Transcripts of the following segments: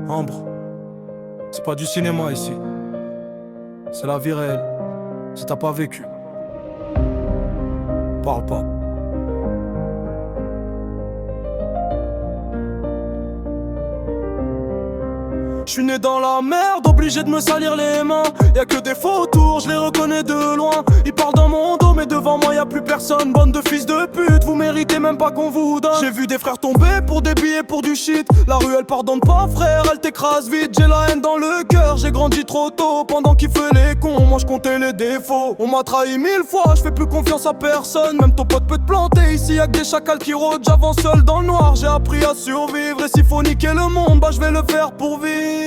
Ambre, c'est pas du cinéma ici. C'est la vie réelle. Si t'as pas vécu, parle pas. J'suis né dans la merde, obligé de me salir les mains. Y'a que des faux tours, je les reconnais de loin. Ils parlent dans mon dos, mais devant moi y'a plus personne. Bande de fils de pute, vous méritez même pas qu'on vous donne. J'ai vu des frères tomber pour des billets, pour du shit. La rue elle pardonne pas frère, elle t'écrase vite. J'ai la haine dans le cœur, j'ai grandi trop tôt. Pendant qu'ils faisaient les cons, moi je comptais les défauts. On m'a trahi 1000 fois, je fais plus confiance à personne. Même ton pote peut te planter, ici y'a que des chacals qui rôdent. J'avance seul dans le noir, j'ai appris à survivre. Et s'il faut niquer le monde, bah je vais le faire pour vivre.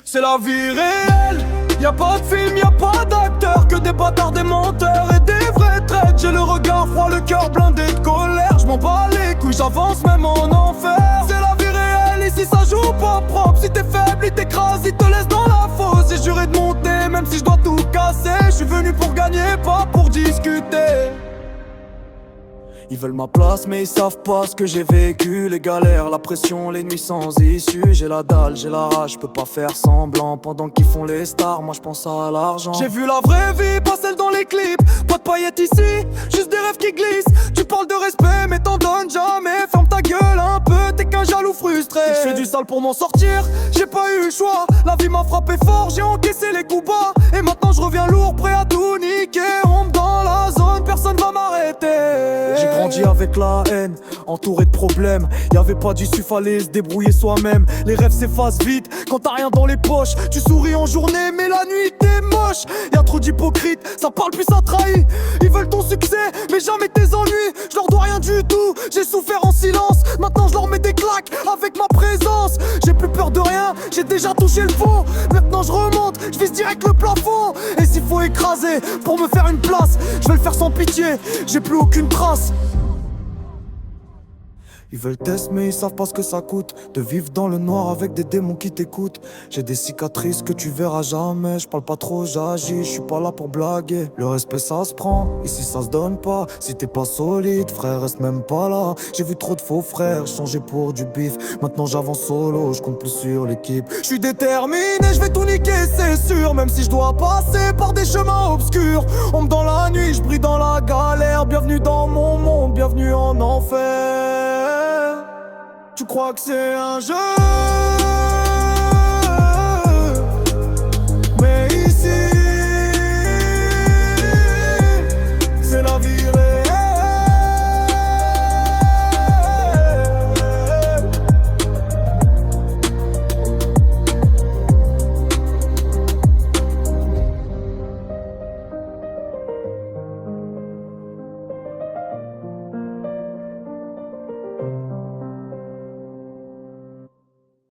C'est la vie réelle, y'a pas de film, y'a pas d'acteurs. Que des bâtards, des menteurs et des vrais traîtres. J'ai le regard froid, le cœur blindé de colère. J'm'en bats les couilles, j'avance même en enfer. C'est la vie réelle, ici ça joue pas propre. Si t'es faible, il t'écrase, il te laisse dans la fosse. J'ai juré de monter, même si je dois tout casser. J'suis venu pour gagner, pas pour discuter. Ils veulent ma place mais ils savent pas ce que j'ai vécu. Les galères, la pression, les nuits sans issue. J'ai la dalle, j'ai la rage, je peux pas faire semblant. Pendant qu'ils font les stars, moi je pense à l'argent. J'ai vu la vraie vie, pas celle dans les clips. Pas de paillettes ici, juste des rêves qui glissent. Tu parles de respect mais t'en donnes jamais. Ferme ta gueule un peu, t'es qu'un jaloux frustré. Je fais du sale pour m'en sortir, j'ai pas eu le choix. La vie m'a frappé fort, j'ai encaissé les coups bas. Et maintenant je reviens lourd, prêt à tout niquer. Ombre dans la zone, personne va m'arrêter. J'ai grandi avec la haine, entouré de problèmes. Y'avait pas d'issue, fallait se débrouiller soi-même. Les rêves s'effacent vite quand t'as rien dans les poches. Tu souris en journée mais la nuit t'es moche. Y'a trop d'hypocrites, ça parle puis ça trahit. Ils veulent ton succès mais jamais tes ennuis. Je leur dois rien du tout, j'ai souffert en silence. Maintenant je leur mets des claques avec ma présence. J'ai plus peur de rien, j'ai déjà touché le fond. Maintenant je remonte, je vise direct le plafond. Et s'il faut écraser pour me faire une place, je vais le faire sans pitié, j'ai plus aucune trace. Ils veulent test mais ils savent pas ce que ça coûte de vivre dans le noir avec des démons qui t'écoutent. J'ai des cicatrices que tu verras jamais. Je parle pas trop, j'agis, je suis pas là pour blaguer. Le respect ça se prend, ici ça se donne pas. Si t'es pas solide, frère, reste même pas là. J'ai vu trop de faux frères changer pour du bif. Maintenant j'avance solo, je compte plus sur l'équipe. Je suis déterminé, je vais tout niquer, c'est sûr. Même si je dois passer par des chemins obscurs. Ombre dans la nuit, je brille dans la galère. Bienvenue dans mon monde, bienvenue en enfer. Tu crois que c'est un jeu?